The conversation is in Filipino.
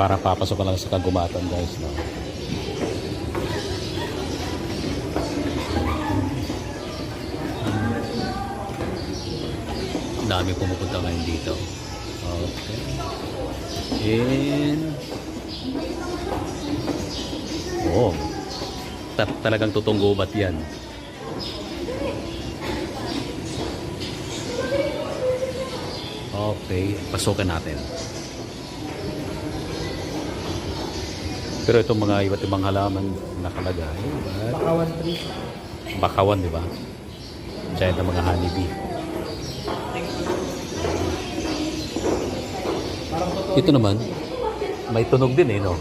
Para papasok ka lang sa kagubatan guys, no? Ang dami pumupunta ngayon dito. Okay. And oh, talagang totoong gubat yan. Okay, pasukan natin. Pero itong mga iba't ibang halaman nakalagay. Bakawan tree. Bakawan, di ba? Diyan ang mga honeybee. Parang totoo. Ito naman, may tunog din eh, no?